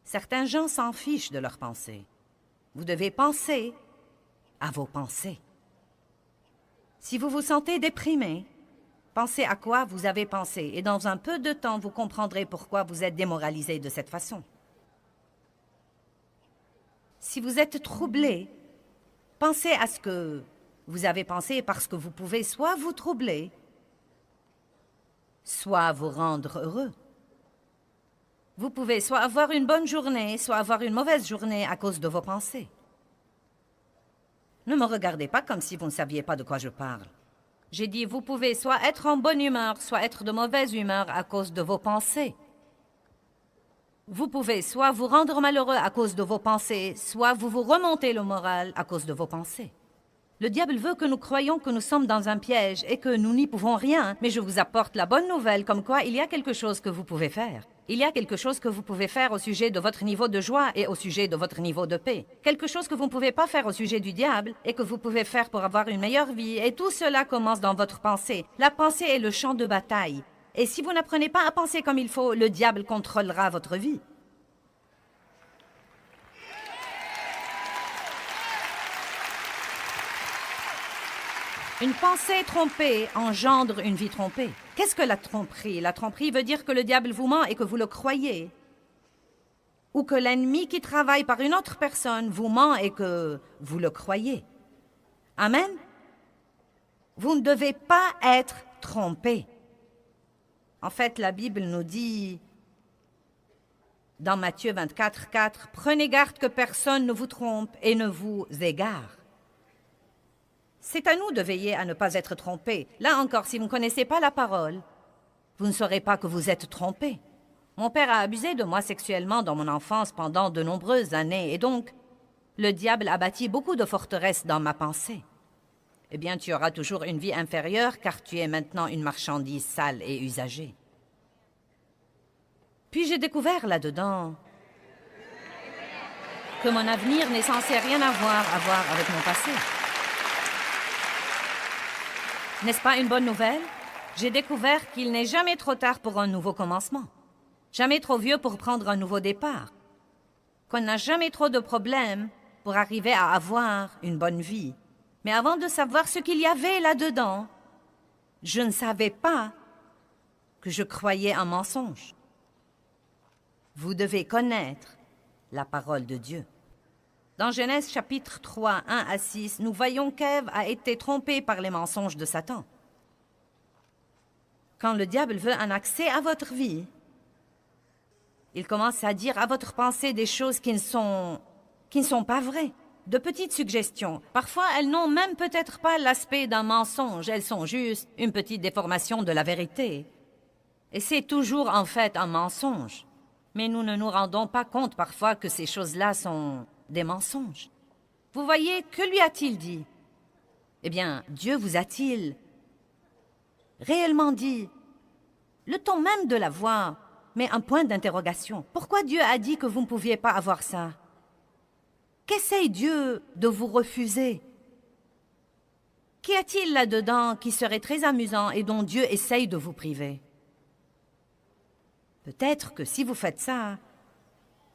Certains gens s'en fichent de leurs pensées. Vous devez penser à vos pensées. Si vous vous sentez déprimé, pensez à quoi vous avez pensé et dans un peu de temps, vous comprendrez pourquoi vous êtes démoralisé de cette façon. Si vous êtes troublé, pensez à ce que vous avez pensé parce que vous pouvez soit vous troubler, soit vous rendre heureux. Vous pouvez soit avoir une bonne journée, soit avoir une mauvaise journée à cause de vos pensées. Ne me regardez pas comme si vous ne saviez pas de quoi je parle. J'ai dit, vous pouvez soit être en bonne humeur, soit être de mauvaise humeur à cause de vos pensées. Vous pouvez soit vous rendre malheureux à cause de vos pensées, soit vous remontez le moral à cause de vos pensées. Le diable veut que nous croyions que nous sommes dans un piège et que nous n'y pouvons rien, mais je vous apporte la bonne nouvelle comme quoi il y a quelque chose que vous pouvez faire. Il y a quelque chose que vous pouvez faire au sujet de votre niveau de joie et au sujet de votre niveau de paix. Quelque chose que vous ne pouvez pas faire au sujet du diable et que vous pouvez faire pour avoir une meilleure vie. Et tout cela commence dans votre pensée. La pensée est le champ de bataille. Et si vous n'apprenez pas à penser comme il faut, le diable contrôlera votre vie. Une pensée trompée engendre une vie trompée. Qu'est-ce que la tromperie? La tromperie veut dire que le diable vous ment et que vous le croyez. Ou que l'ennemi qui travaille par une autre personne vous ment et que vous le croyez. Amen? Vous ne devez pas être trompé. En fait, la Bible nous dit, dans Matthieu 24, 4, « Prenez garde que personne ne vous trompe et ne vous égare. » C'est à nous de veiller à ne pas être trompés. Là encore, si vous ne connaissez pas la parole, vous ne saurez pas que vous êtes trompés. Mon père a abusé de moi sexuellement dans mon enfance pendant de nombreuses années, et donc, le diable a bâti beaucoup de forteresses dans ma pensée. Eh bien, tu auras toujours une vie inférieure, car tu es maintenant une marchandise sale et usagée. Puis j'ai découvert là-dedans que mon avenir n'est censé rien avoir avec mon passé. N'est-ce pas une bonne nouvelle? J'ai découvert qu'il n'est jamais trop tard pour un nouveau commencement. Jamais trop vieux pour prendre un nouveau départ. Qu'on n'a jamais trop de problèmes pour arriver à avoir une bonne vie. Mais avant de savoir ce qu'il y avait là-dedans, je ne savais pas que je croyais un mensonge. Vous devez connaître la parole de Dieu. Dans Genèse chapitre 3, 1 à 6, nous voyons qu'Ève a été trompée par les mensonges de Satan. Quand le diable veut un accès à votre vie, il commence à dire à votre pensée des choses qui ne sont pas vraies. De petites suggestions. Parfois, elles n'ont même peut-être pas l'aspect d'un mensonge. Elles sont juste une petite déformation de la vérité. Et c'est toujours en fait un mensonge. Mais nous ne nous rendons pas compte parfois que ces choses-là sont des mensonges. Vous voyez, que lui a-t-il dit? Eh bien, Dieu vous a-t-il réellement dit? Le ton même de la voix, mais un point d'interrogation. Pourquoi Dieu a dit que vous ne pouviez pas avoir ça? Qu'essaye Dieu de vous refuser? Qu'y a-t-il là-dedans qui serait très amusant et dont Dieu essaye de vous priver? Peut-être que si vous faites ça,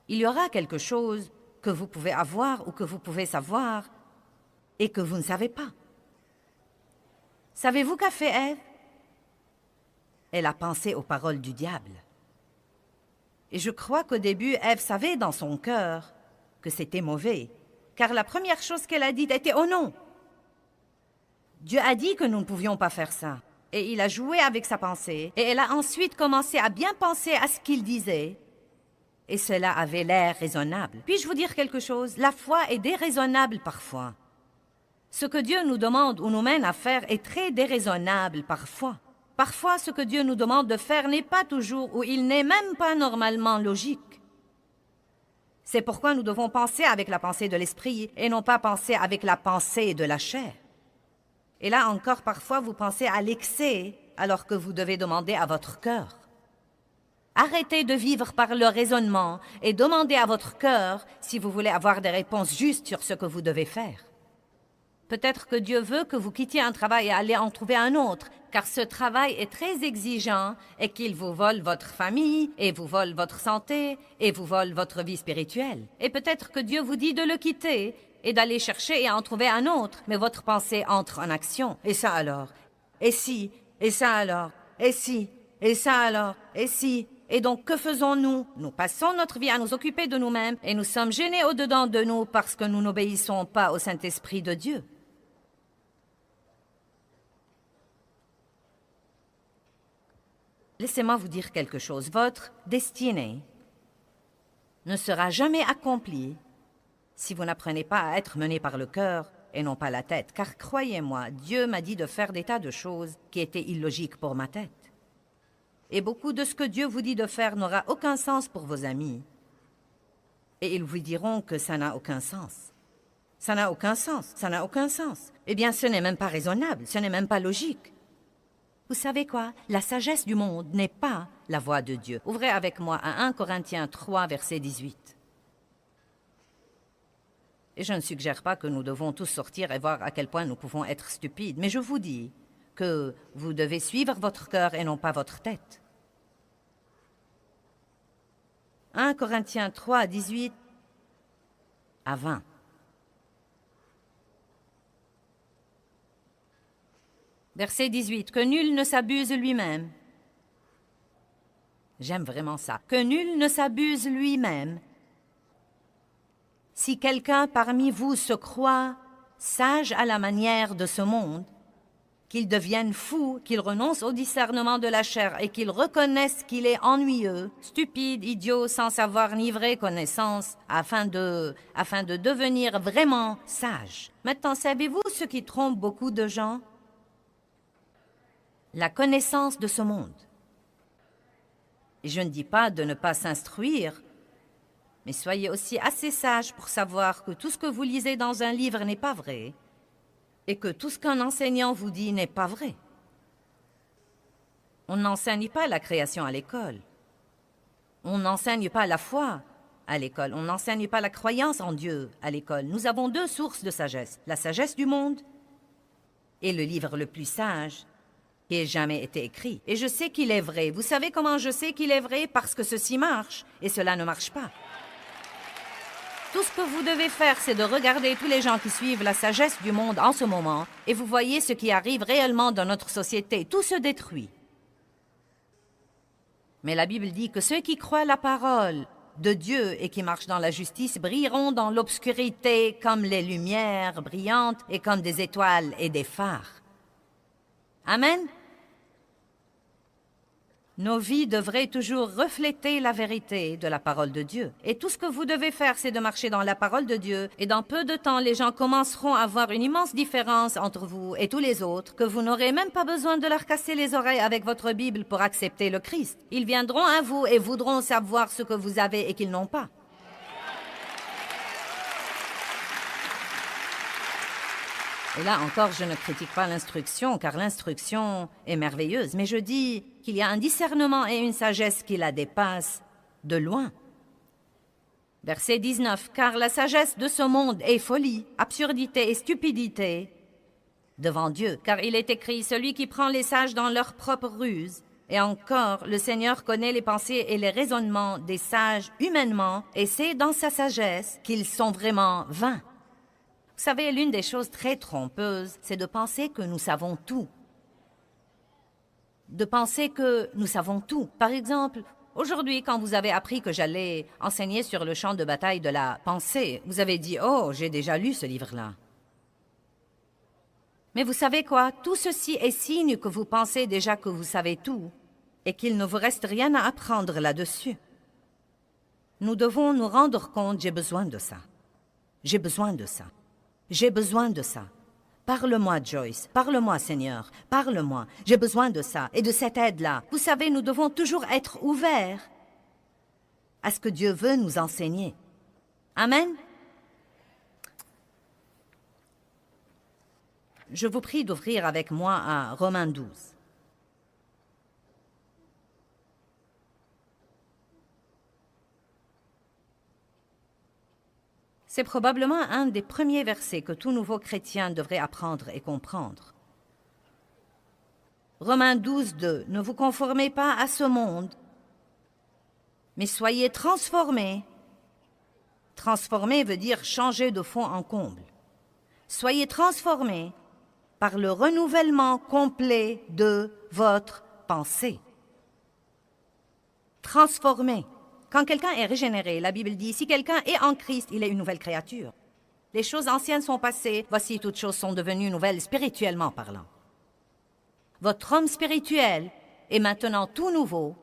il y aura quelque chose que vous pouvez avoir ou que vous pouvez savoir et que vous ne savez pas. Savez-vous qu'a fait Ève? Elle a pensé aux paroles du diable. Et je crois qu'au début, Ève savait dans son cœur que c'était mauvais, car la première chose qu'elle a dite était « Oh non !» Dieu a dit que nous ne pouvions pas faire ça. Et il a joué avec sa pensée. Et elle a ensuite commencé à bien penser à ce qu'il disait. Et cela avait l'air raisonnable. Puis-je vous dire quelque chose? La foi est déraisonnable parfois. Ce que Dieu nous demande ou nous mène à faire est très déraisonnable parfois. Parfois, ce que Dieu nous demande de faire n'est pas toujours ou il n'est même pas normalement logique. C'est pourquoi nous devons penser avec la pensée de l'esprit et non pas penser avec la pensée de la chair. Et là encore, parfois, vous pensez à l'excès alors que vous devez demander à votre cœur. Arrêtez de vivre par le raisonnement et demandez à votre cœur si vous voulez avoir des réponses justes sur ce que vous devez faire. Peut-être que Dieu veut que vous quittiez un travail et allez en trouver un autre, car ce travail est très exigeant et qu'il vous vole votre famille, et vous vole votre santé, et vous vole votre vie spirituelle. Et peut-être que Dieu vous dit de le quitter et d'aller chercher et en trouver un autre, mais votre pensée entre en action. Et ça alors? Et si? Et ça alors? Et si? Et ça alors? Et si? Et donc, que faisons-nous? Nous passons notre vie à nous occuper de nous-mêmes et nous sommes gênés au-dedans de nous parce que nous n'obéissons pas au Saint-Esprit de Dieu. Laissez-moi vous dire quelque chose. Votre destinée ne sera jamais accomplie si vous n'apprenez pas à être mené par le cœur et non pas la tête. Car croyez-moi, Dieu m'a dit de faire des tas de choses qui étaient illogiques pour ma tête. Et beaucoup de ce que Dieu vous dit de faire n'aura aucun sens pour vos amis. Et ils vous diront que ça n'a aucun sens. Ça n'a aucun sens, ça n'a aucun sens. Eh bien, ce n'est même pas raisonnable, ce n'est même pas logique. Vous savez quoi? La sagesse du monde n'est pas la voix de Dieu. Ouvrez avec moi à 1 Corinthiens 3, verset 18. Et je ne suggère pas que nous devons tous sortir et voir à quel point nous pouvons être stupides, mais je vous dis que vous devez suivre votre cœur et non pas votre tête. 1 Corinthiens 3, 18 à 20. Verset 18. Que nul ne s'abuse lui-même. J'aime vraiment ça. Que nul ne s'abuse lui-même. Si quelqu'un parmi vous se croit sage à la manière de ce monde, qu'il devienne fou, qu'il renonce au discernement de la chair et qu'il reconnaisse qu'il est ennuyeux, stupide, idiot, sans savoir ni vraie connaissance, afin de devenir vraiment sage. Maintenant, savez-vous ce qui trompe beaucoup de gens? La connaissance de ce monde. Et je ne dis pas de ne pas s'instruire, mais soyez aussi assez sage pour savoir que tout ce que vous lisez dans un livre n'est pas vrai et que tout ce qu'un enseignant vous dit n'est pas vrai. On n'enseigne pas la création à l'école. On n'enseigne pas la foi à l'école. On n'enseigne pas la croyance en Dieu à l'école. Nous avons deux sources de sagesse. La sagesse du monde et le livre le plus sage qui ait jamais été écrit. Et je sais qu'il est vrai. Vous savez comment je sais qu'il est vrai? Parce que ceci marche et cela ne marche pas. Tout ce que vous devez faire, c'est de regarder tous les gens qui suivent la sagesse du monde en ce moment et vous voyez ce qui arrive réellement dans notre société. Tout se détruit. Mais la Bible dit que ceux qui croient la parole de Dieu et qui marchent dans la justice brilleront dans l'obscurité comme les lumières brillantes et comme des étoiles et des phares. Amen. Nos vies devraient toujours refléter la vérité de la parole de Dieu. Et tout ce que vous devez faire, c'est de marcher dans la parole de Dieu. Et dans peu de temps, les gens commenceront à voir une immense différence entre vous et tous les autres, que vous n'aurez même pas besoin de leur casser les oreilles avec votre Bible pour accepter le Christ. Ils viendront à vous et voudront savoir ce que vous avez et qu'ils n'ont pas. Et là encore, je ne critique pas l'instruction, car l'instruction est merveilleuse, mais je dis qu'il y a un discernement et une sagesse qui la dépassent de loin. Verset 19, « Car la sagesse de ce monde est folie, absurdité et stupidité devant Dieu, car il est écrit, celui qui prend les sages dans leur propre ruse. Et encore, le Seigneur connaît les pensées et les raisonnements des sages humainement, et c'est dans sa sagesse qu'ils sont vraiment vains. » Vous savez, l'une des choses très trompeuses, c'est de penser que nous savons tout. De penser que nous savons tout. Par exemple, aujourd'hui, quand vous avez appris que j'allais enseigner sur le champ de bataille de la pensée, vous avez dit « Oh, j'ai déjà lu ce livre-là. » Mais vous savez quoi? Tout ceci est signe que vous pensez déjà que vous savez tout et qu'il ne vous reste rien à apprendre là-dessus. Nous devons nous rendre compte, j'ai besoin de ça. J'ai besoin de ça. J'ai besoin de ça. Parle-moi, Joyce. Parle-moi, Seigneur. Parle-moi. J'ai besoin de ça et de cette aide-là. Vous savez, nous devons toujours être ouverts à ce que Dieu veut nous enseigner. Amen. Je vous prie d'ouvrir avec moi à Romains 12. C'est probablement un des premiers versets que tout nouveau chrétien devrait apprendre et comprendre. Romains 12, 2. Ne vous conformez pas à ce monde, mais soyez transformés. Transformer veut dire changer de fond en comble. Soyez transformés par le renouvellement complet de votre pensée. Transformés. Quand quelqu'un est régénéré, la Bible dit, si quelqu'un est en Christ, il est une nouvelle créature. Les choses anciennes sont passées, voici toutes choses sont devenues nouvelles spirituellement parlant. Votre homme spirituel est maintenant tout nouveau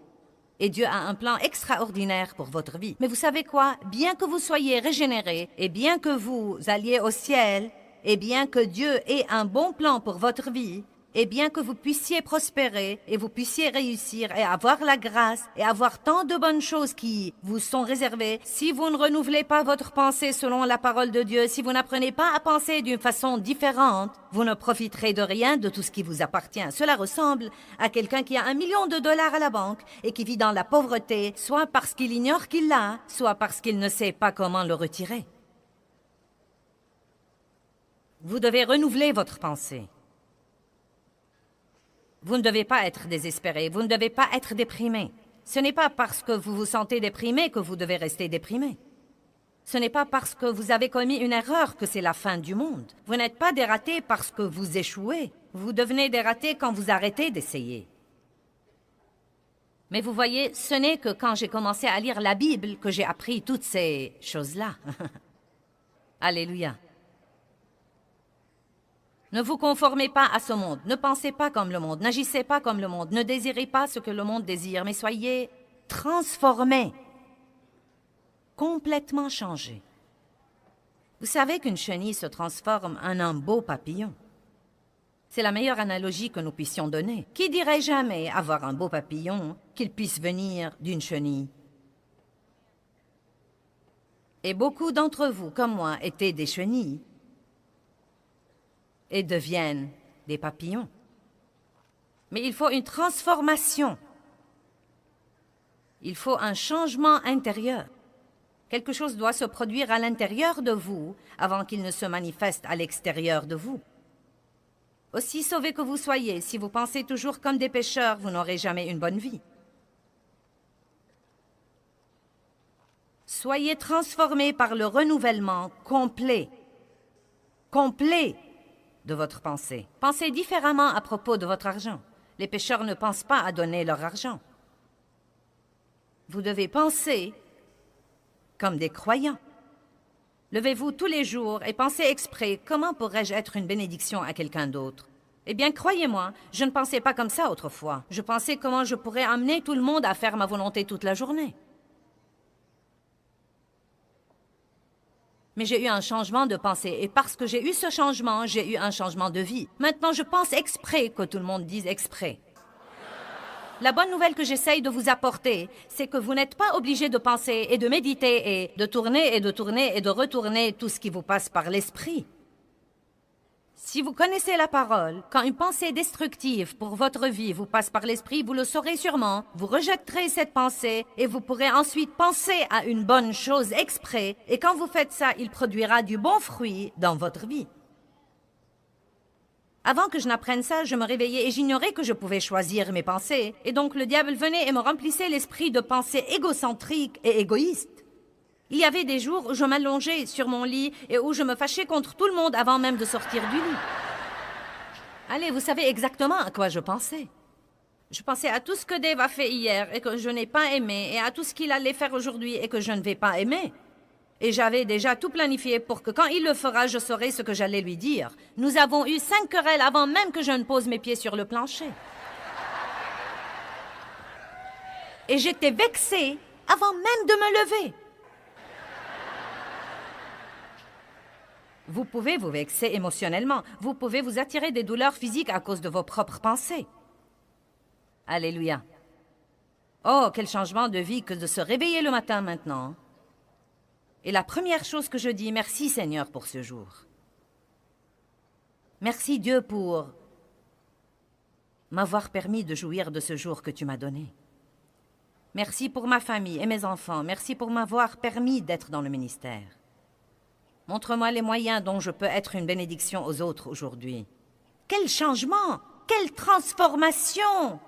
et Dieu a un plan extraordinaire pour votre vie. Mais vous savez quoi? Bien que vous soyez régénéré et bien que vous alliez au ciel et bien que Dieu ait un bon plan pour votre vie, et bien que vous puissiez prospérer et vous puissiez réussir et avoir la grâce et avoir tant de bonnes choses qui vous sont réservées, si vous ne renouvelez pas votre pensée selon la parole de Dieu, si vous n'apprenez pas à penser d'une façon différente, vous ne profiterez de rien de tout ce qui vous appartient. Cela ressemble à quelqu'un qui a $1 million à la banque et qui vit dans la pauvreté, soit parce qu'il ignore qu'il l'a, soit parce qu'il ne sait pas comment le retirer. Vous devez renouveler votre pensée. Vous ne devez pas être désespéré, vous ne devez pas être déprimé. Ce n'est pas parce que vous vous sentez déprimé que vous devez rester déprimé. Ce n'est pas parce que vous avez commis une erreur que c'est la fin du monde. Vous n'êtes pas dératé parce que vous échouez. Vous devenez dératé quand vous arrêtez d'essayer. Mais vous voyez, ce n'est que quand j'ai commencé à lire la Bible que j'ai appris toutes ces choses-là. Alléluia. Ne vous conformez pas à ce monde, ne pensez pas comme le monde, n'agissez pas comme le monde, ne désirez pas ce que le monde désire, mais soyez transformés, complètement changés. Vous savez qu'une chenille se transforme en un beau papillon. C'est la meilleure analogie que nous puissions donner. Qui dirait jamais avoir un beau papillon qu'il puisse venir d'une chenille? Et beaucoup d'entre vous, comme moi, étaient des chenilles et deviennent des papillons. Mais il faut une transformation. Il faut un changement intérieur. Quelque chose doit se produire à l'intérieur de vous avant qu'il ne se manifeste à l'extérieur de vous. Aussi sauvés que vous soyez, si vous pensez toujours comme des pécheurs, vous n'aurez jamais une bonne vie. Soyez transformés par le renouvellement complet de votre pensée. Pensez différemment à propos de votre argent. Les pécheurs ne pensent pas à donner leur argent. Vous devez penser comme des croyants. Levez-vous tous les jours et pensez exprès, comment pourrais-je être une bénédiction à quelqu'un d'autre? Eh bien, croyez-moi, je ne pensais pas comme ça autrefois. Je pensais comment je pourrais amener tout le monde à faire ma volonté toute la journée. Mais j'ai eu un changement de pensée, et parce que j'ai eu ce changement, j'ai eu un changement de vie. Maintenant, je pense exprès que tout le monde dise exprès. La bonne nouvelle que j'essaye de vous apporter, c'est que vous n'êtes pas obligé de penser et de méditer et de tourner et de tourner et de retourner tout ce qui vous passe par l'esprit. Si vous connaissez la parole, quand une pensée destructive pour votre vie vous passe par l'esprit, vous le saurez sûrement, vous rejetterez cette pensée et vous pourrez ensuite penser à une bonne chose exprès, et quand vous faites ça, il produira du bon fruit dans votre vie. Avant que je n'apprenne ça, je me réveillais et j'ignorais que je pouvais choisir mes pensées. Et donc le diable venait et me remplissait l'esprit de pensées égocentriques et égoïstes. Il y avait des jours où je m'allongeais sur mon lit et où je me fâchais contre tout le monde avant même de sortir du lit. Allez, vous savez exactement à quoi je pensais. Je pensais à tout ce que Dave a fait hier et que je n'ai pas aimé, et à tout ce qu'il allait faire aujourd'hui et que je ne vais pas aimer. Et j'avais déjà tout planifié pour que quand il le fera, je saurai ce que j'allais lui dire. Nous avons eu 5 querelles avant même que je ne pose mes pieds sur le plancher. Et j'étais vexée avant même de me lever. Vous pouvez vous vexer émotionnellement. Vous pouvez vous attirer des douleurs physiques à cause de vos propres pensées. Alléluia. Oh, quel changement de vie que de se réveiller le matin maintenant. Et la première chose que je dis, merci Seigneur pour ce jour. Merci Dieu pour m'avoir permis de jouir de ce jour que tu m'as donné. Merci pour ma famille et mes enfants. Merci pour m'avoir permis d'être dans le ministère. Montre-moi les moyens dont je peux être une bénédiction aux autres aujourd'hui. Quel changement! Quelle transformation!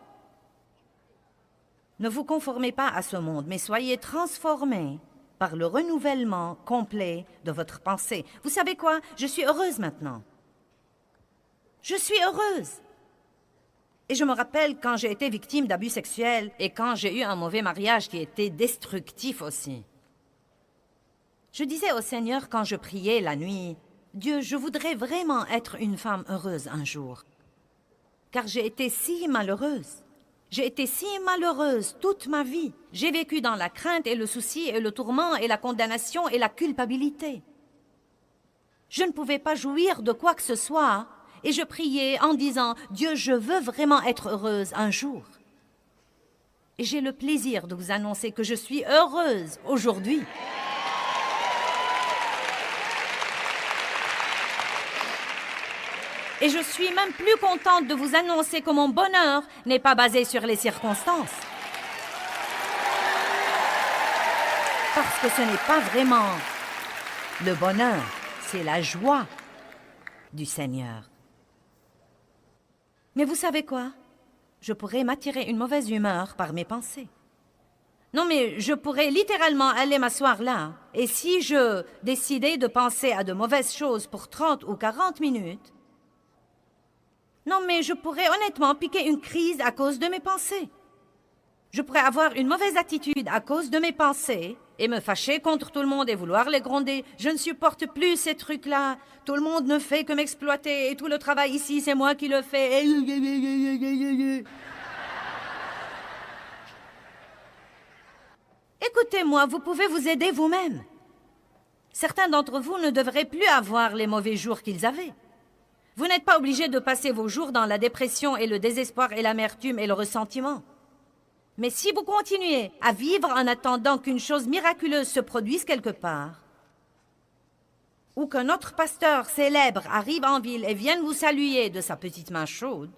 Ne vous conformez pas à ce monde, mais soyez transformés par le renouvellement complet de votre pensée. Vous savez quoi? Je suis heureuse maintenant. Je suis heureuse. Et je me rappelle quand j'ai été victime d'abus sexuels et quand j'ai eu un mauvais mariage qui était destructif aussi. Je disais au Seigneur quand je priais la nuit, « Dieu, je voudrais vraiment être une femme heureuse un jour. » Car j'ai été si malheureuse. J'ai été si malheureuse toute ma vie. J'ai vécu dans la crainte et le souci et le tourment et la condamnation et la culpabilité. Je ne pouvais pas jouir de quoi que ce soit et je priais en disant « Dieu, je veux vraiment être heureuse un jour. » Et j'ai le plaisir de vous annoncer que je suis heureuse aujourd'hui. Et je suis même plus contente de vous annoncer que mon bonheur n'est pas basé sur les circonstances. Parce que ce n'est pas vraiment le bonheur, c'est la joie du Seigneur. Mais vous savez quoi? Je pourrais m'attirer une mauvaise humeur par mes pensées. Non, mais je pourrais littéralement aller m'asseoir là, et si je décidais de penser à de mauvaises choses pour 30 ou 40 minutes, non, mais je pourrais honnêtement piquer une crise à cause de mes pensées. Je pourrais avoir une mauvaise attitude à cause de mes pensées et me fâcher contre tout le monde et vouloir les gronder. Je ne supporte plus ces trucs-là. Tout le monde ne fait que m'exploiter et tout le travail ici, c'est moi qui le fais. Écoutez-moi, vous pouvez vous aider vous-même. Certains d'entre vous ne devraient plus avoir les mauvais jours qu'ils avaient. Vous n'êtes pas obligé de passer vos jours dans la dépression et le désespoir et l'amertume et le ressentiment. Mais si vous continuez à vivre en attendant qu'une chose miraculeuse se produise quelque part, ou qu'un autre pasteur célèbre arrive en ville et vienne vous saluer de sa petite main chaude,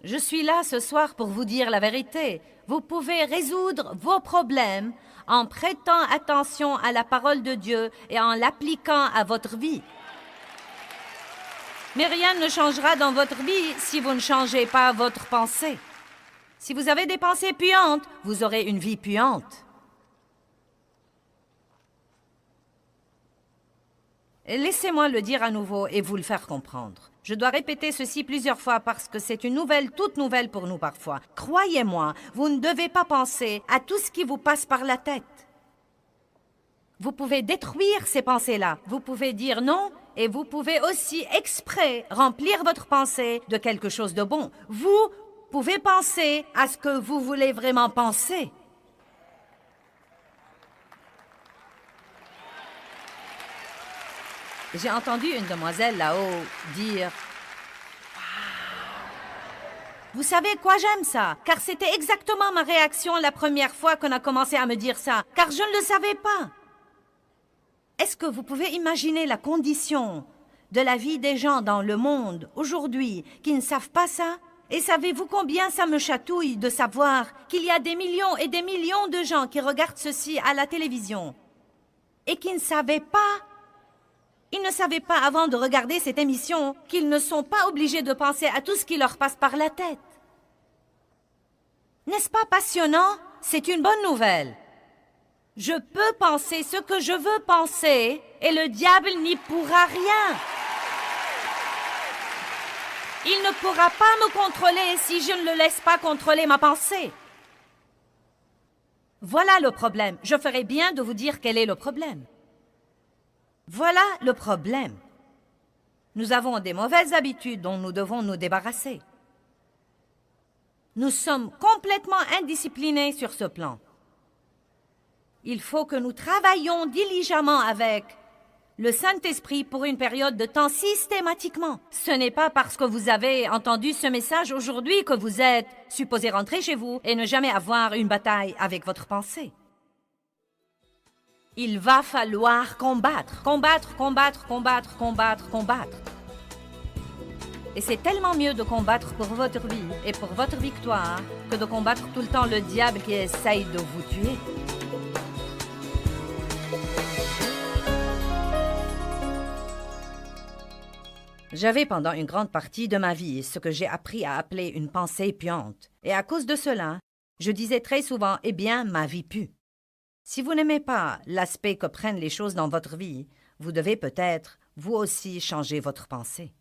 je suis là ce soir pour vous dire la vérité. Vous pouvez résoudre vos problèmes en prêtant attention à la parole de Dieu et en l'appliquant à votre vie. Mais rien ne changera dans votre vie si vous ne changez pas votre pensée. Si vous avez des pensées puantes, vous aurez une vie puante. Laissez-moi le dire à nouveau et vous le faire comprendre. Je dois répéter ceci plusieurs fois parce que c'est une nouvelle toute nouvelle pour nous parfois. Croyez-moi, vous ne devez pas penser à tout ce qui vous passe par la tête. Vous pouvez détruire ces pensées-là. Vous pouvez dire non et vous pouvez aussi exprès remplir votre pensée de quelque chose de bon. Vous pouvez penser à ce que vous voulez vraiment penser. J'ai entendu une demoiselle là-haut dire « Vous savez quoi, j'aime ça, car c'était exactement ma réaction la première fois qu'on a commencé à me dire ça, car je ne le savais pas. » Est-ce que vous pouvez imaginer la condition de la vie des gens dans le monde aujourd'hui qui ne savent pas ça? Et savez-vous combien ça me chatouille de savoir qu'il y a des millions et des millions de gens qui regardent ceci à la télévision et qui ne savaient pas, ils ne savaient pas avant de regarder cette émission qu'ils ne sont pas obligés de penser à tout ce qui leur passe par la tête. N'est-ce pas passionnant? C'est une bonne nouvelle. Je peux penser ce que je veux penser et le diable n'y pourra rien. Il ne pourra pas me contrôler si je ne le laisse pas contrôler ma pensée. Voilà le problème. Je ferais bien de vous dire quel est le problème. Voilà le problème. Nous avons des mauvaises habitudes dont nous devons nous débarrasser. Nous sommes complètement indisciplinés sur ce plan. Il faut que nous travaillions diligemment avec le Saint-Esprit pour une période de temps systématiquement. Ce n'est pas parce que vous avez entendu ce message aujourd'hui que vous êtes supposé rentrer chez vous et ne jamais avoir une bataille avec votre pensée. Il va falloir combattre, combattre, combattre, combattre, combattre, combattre. Et c'est tellement mieux de combattre pour votre vie et pour votre victoire que de combattre tout le temps le diable qui essaye de vous tuer. J'avais pendant une grande partie de ma vie ce que j'ai appris à appeler une pensée puante. Et à cause de cela, je disais très souvent « Eh bien, ma vie pue ». Si vous n'aimez pas l'aspect que prennent les choses dans votre vie, vous devez peut-être, vous aussi, changer votre pensée.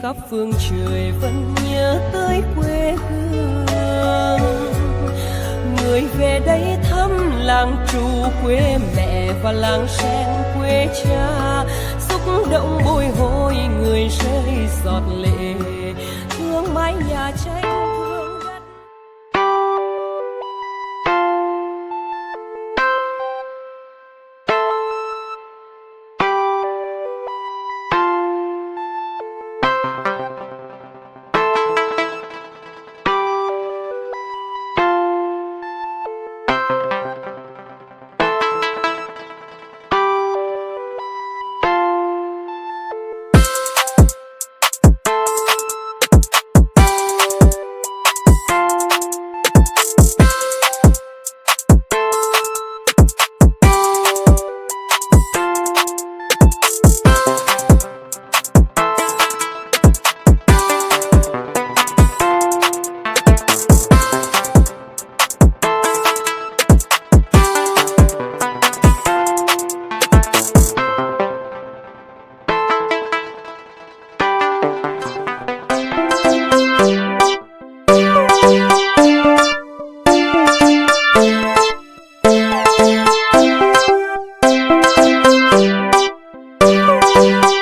khắp phương trời vẫn nhớ tới quê hương. Người về đây thăm làng trù quê mẹ và làng sen quê cha, xúc động bồi hồi người rơi giọt lệ, thương mái nhà tranh thương đất. Thank you.